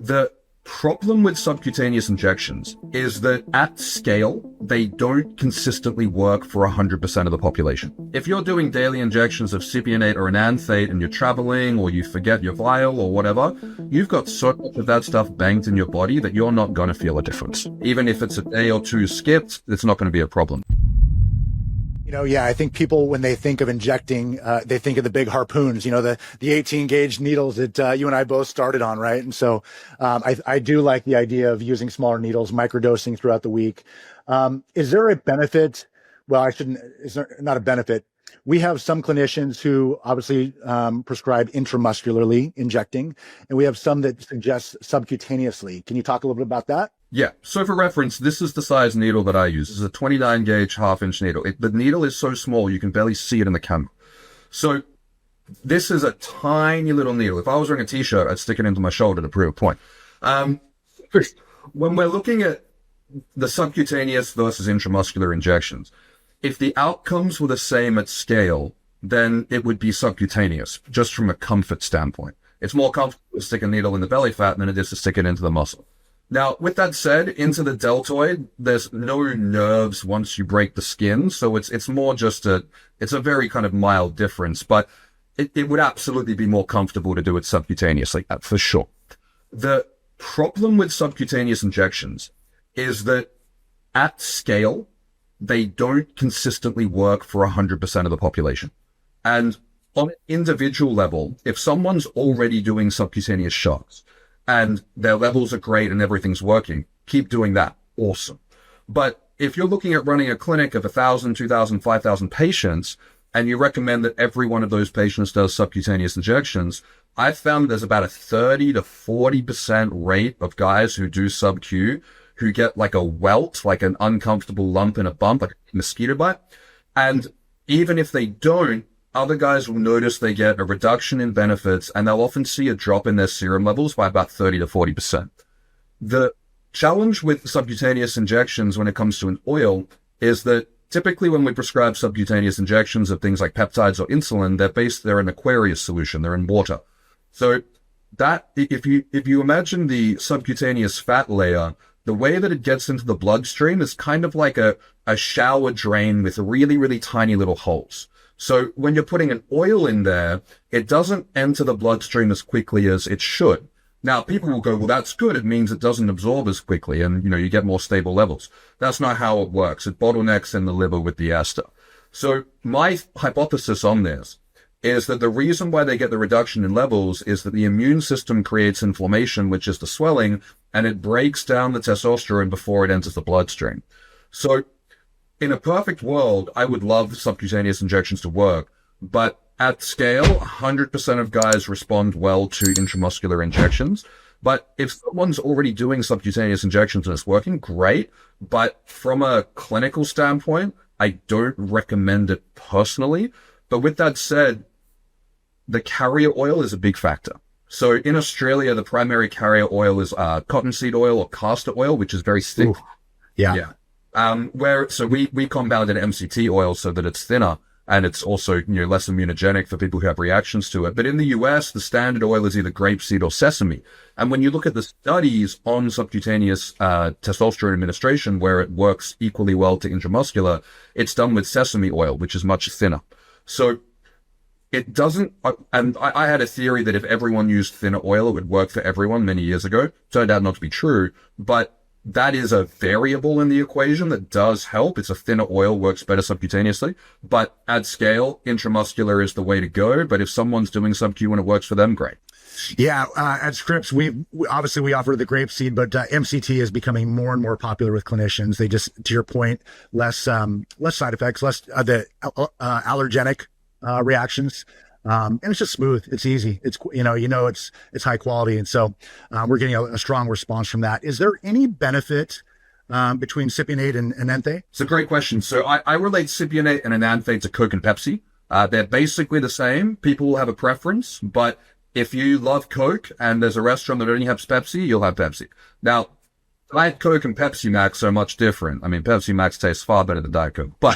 The problem with subcutaneous injections is that at scale, they don't consistently work for 100% of the population. If you're doing daily injections of Cypionate or enanthate and you're traveling or you forget your vial or whatever, you've got so much of that stuff banked in your body that you're not going to feel a difference. Even if it's a day or two skipped, it's not going to be a problem. Yeah, I think people, when they think of injecting, they think of the big harpoons, the 18 gauge needles that you and I both started on, right? And so I do like the idea of using smaller needles, microdosing throughout the week. Is there a benefit? Well, is there not a benefit? We have some clinicians who obviously prescribe intramuscularly injecting, and we have some that suggest subcutaneously. Can you talk a little bit about that? Yeah. So for reference, this is the size needle that I use. This is a 29 gauge half-inch needle. The needle is so small, you can barely see it in the camera. So this is a tiny little needle. If I was wearing a t-shirt, I'd stick it into my shoulder to prove a point. When we're looking at the subcutaneous versus intramuscular injections, if the outcomes were the same at scale, then it would be subcutaneous, just from a comfort standpoint. It's more comfortable to stick a needle in the belly fat than it is to stick it into the muscle. Now, with that said, into the deltoid, there's no nerves once you break the skin, so it's more just it's a very kind of mild difference, but it would absolutely be more comfortable to do it subcutaneously, for sure. The problem with subcutaneous injections is that at scale, they don't consistently work for 100% of the population. And on an individual level, if someone's already doing subcutaneous shots, and their levels are great and everything's working, keep doing that. Awesome. But if you're looking at running a clinic of 1,000, 2,000, 5,000 patients, and you recommend that every one of those patients does subcutaneous injections, I've found there's about a 30 to 40% rate of guys who do subQ who get like a welt, like an uncomfortable lump in a bump, like a mosquito bite. And even if they don't, other guys will notice they get a reduction in benefits, and they'll often see a drop in their serum levels by about 30 to 40%. The challenge with subcutaneous injections when it comes to an oil is that typically when we prescribe subcutaneous injections of things like peptides or insulin, they're an aqueous solution, they're in water. So that, if you imagine the subcutaneous fat layer, the way that it gets into the bloodstream is kind of like a shower drain with really, really tiny little holes. So when you're putting an oil in there, it doesn't enter the bloodstream as quickly as it should. Now, people will go, well, that's good. It means it doesn't absorb as quickly and, you get more stable levels. That's not how it works. It bottlenecks in the liver with the ester. So my hypothesis on this is that the reason why they get the reduction in levels is that the immune system creates inflammation, which is the swelling, and it breaks down the testosterone before it enters the bloodstream. So in a perfect world, I would love subcutaneous injections to work, but at scale, 100% of guys respond well to intramuscular injections. But if someone's already doing subcutaneous injections and it's working, great. But from a clinical standpoint, I don't recommend it personally. But with that said, the carrier oil is a big factor. So in Australia, the primary carrier oil is cottonseed oil or castor oil, which is very thick. Ooh, yeah. We compounded MCT oil so that it's thinner and it's also, less immunogenic for people who have reactions to it. But in the US, the standard oil is either grapeseed or sesame. And when you look at the studies on subcutaneous testosterone administration, where it works equally well to intramuscular, it's done with sesame oil, which is much thinner. So it doesn't, and I had a theory that if everyone used thinner oil, it would work for everyone many years ago. Turned out not to be true, but that is a variable in the equation that does help. It's a thinner oil, works better subcutaneously, but at scale, intramuscular is the way to go. But if someone's doing subQ and it works for them, great. Yeah, at Scripps, we obviously offer the grapeseed, but MCT is becoming more and more popular with clinicians. They just, to your point, less side effects, less the allergenic reactions. And it's just smooth. It's easy. It's, it's high quality. And so, we're getting a strong response from that. Is there any benefit, between Cypionate and enanthate? It's a great question. So I relate Cypionate and enanthate to Coke and Pepsi. They're basically the same. People will have a preference, but if you love Coke and there's a restaurant that only has Pepsi, you'll have Pepsi. Now, Diet Coke and Pepsi Max are much different. I mean, Pepsi Max tastes far better than Diet Coke, but,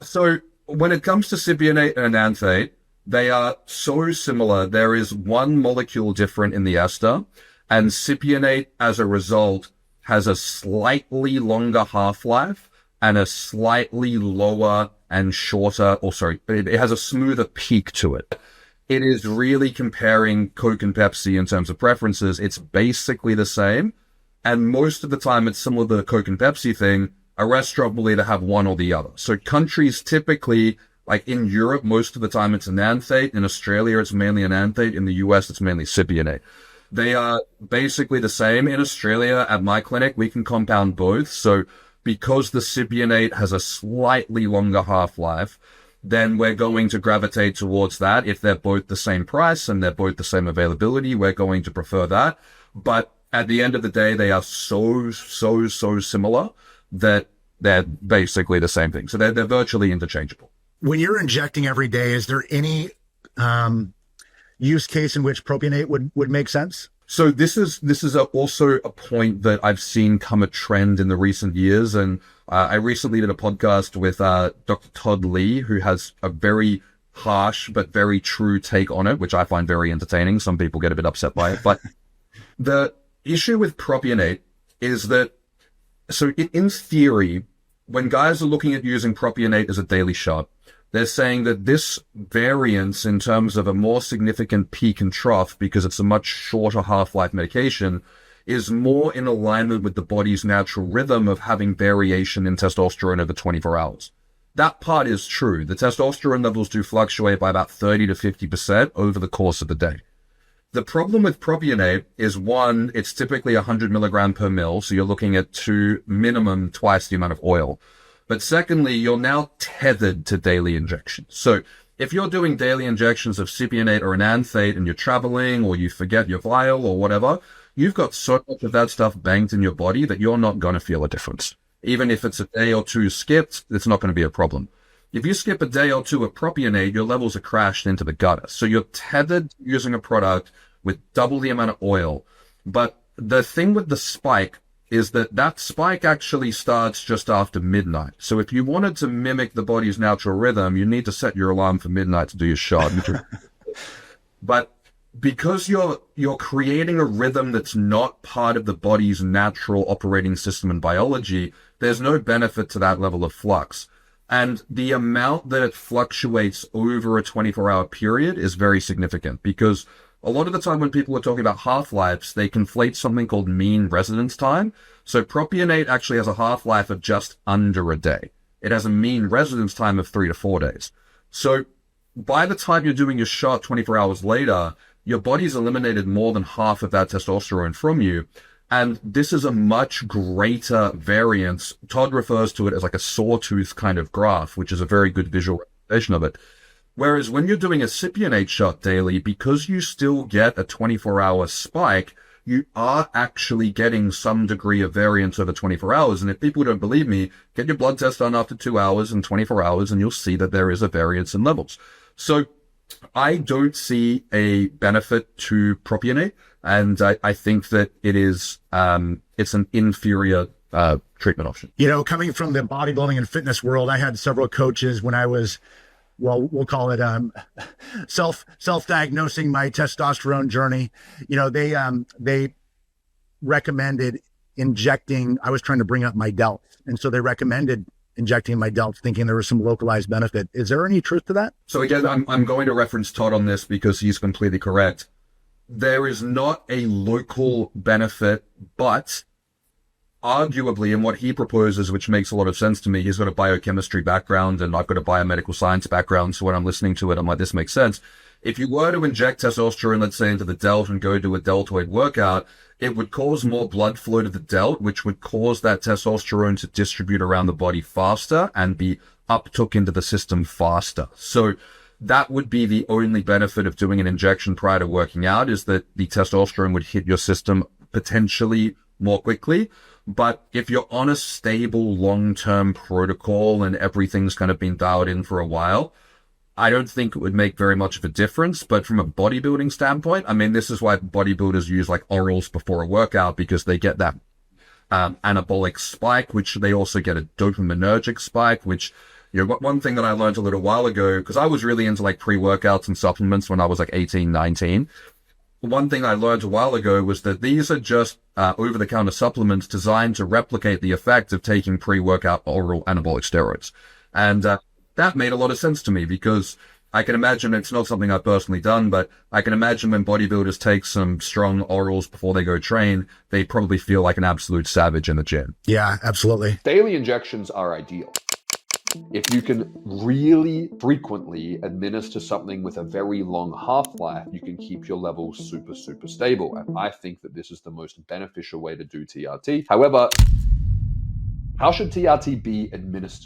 so when it comes to Cypionate and enanthate, They are so similar. There is one molecule different in the ester, and Cypionate, as a result, has a slightly longer half-life and a slightly lower and shorter, it has a smoother peak to it. It is really comparing Coke and Pepsi in terms of preferences. It's basically the same. And most of the time, it's similar to the Coke and Pepsi thing. A restaurant will either have one or the other. So countries typically, like in Europe, most of the time it's enanthate. In Australia, it's mainly enanthate. In the US, it's mainly Cypionate. They are basically the same. In Australia, at my clinic, we can compound both. So because the Cypionate has a slightly longer half-life, then we're going to gravitate towards that. If they're both the same price and they're both the same availability, we're going to prefer that. But at the end of the day, they are so similar that they're basically the same thing. So they're virtually interchangeable. When you're injecting every day, is there any use case in which propionate would make sense? So this is also a point that I've seen come a trend in the recent years. And I recently did a podcast with Dr. Todd Lee, who has a very harsh but very true take on it, which I find very entertaining. Some people get a bit upset by it. But the issue with propionate is that, so in theory, when guys are looking at using propionate as a daily shot, they're saying that this variance in terms of a more significant peak and trough, because it's a much shorter half-life medication, is more in alignment with the body's natural rhythm of having variation in testosterone over 24 hours. That part is true. The testosterone levels do fluctuate by about 30 to 50% over the course of the day. The problem with propionate is, one, it's typically 100 milligram per mil, so you're looking at minimum twice the amount of oil. But secondly, you're now tethered to daily injections. So if you're doing daily injections of Cypionate or enanthate and you're traveling or you forget your vial or whatever, you've got so much of that stuff banked in your body that you're not going to feel a difference. Even if it's a day or two skipped, it's not going to be a problem. If you skip a day or two of propionate, your levels are crashed into the gutter. So you're tethered using a product with double the amount of oil. But the thing with the spike is that spike actually starts just after midnight. So if you wanted to mimic the body's natural rhythm, you need to set your alarm for midnight to do your shot. But because you're creating a rhythm that's not part of the body's natural operating system and biology, there's no benefit to that level of flux. And the amount that it fluctuates over a 24-hour period is very significant, because a lot of the time when people are talking about half-lives, they conflate something called mean residence time. So propionate actually has a half-life of just under a day. It has a mean residence time of 3 to 4 days. So by the time you're doing your shot 24 hours later, your body's eliminated more than half of that testosterone from you. And this is a much greater variance. Todd refers to it as like a sawtooth kind of graph, which is a very good visual representation of it. Whereas when you're doing a Cypionate shot daily, because you still get a 24-hour spike, you are actually getting some degree of variance over 24 hours. And if people don't believe me, get your blood test done after 2 hours and 24 hours, and you'll see that there is a variance in levels. So I don't see a benefit to propionate, and I think that it's an inferior treatment option. You know, coming from the bodybuilding and fitness world, I had several coaches when I was, well, we'll call it self-diagnosing my testosterone journey. You know, they recommended injecting. I was trying to bring up my delt, and so they recommended injecting my delt, thinking there was some localized benefit. Is there any truth to that? So again, I'm going to reference Todd on this because he's completely correct. There is not a local benefit, but arguably, in what he proposes, which makes a lot of sense to me, he's got a biochemistry background and I've got a biomedical science background. So when I'm listening to it, I'm like, this makes sense. If you were to inject testosterone, let's say, into the delt and go do a deltoid workout, it would cause more blood flow to the delt, which would cause that testosterone to distribute around the body faster and be uptook into the system faster. So that would be the only benefit of doing an injection prior to working out, is that the testosterone would hit your system potentially more quickly. But if you're on a stable long-term protocol and everything's kind of been dialed in for a while, I don't think it would make very much of a difference. But from a bodybuilding standpoint, I mean, this is why bodybuilders use like orals before a workout, because they get that anabolic spike, which they also get a dopaminergic spike, which, One thing that I learned a little while ago, because I was really into like pre-workouts and supplements when I was like 18, 19. One thing I learned a while ago was that these are just over-the-counter supplements designed to replicate the effect of taking pre-workout oral anabolic steroids. And that made a lot of sense to me, because I can imagine, it's not something I've personally done, but I can imagine when bodybuilders take some strong orals before they go train, they probably feel like an absolute savage in the gym. Yeah, absolutely. Daily injections are ideal. If you can really frequently administer something with a very long half-life, you can keep your levels super, super stable. And I think that this is the most beneficial way to do TRT. However, how should TRT be administered?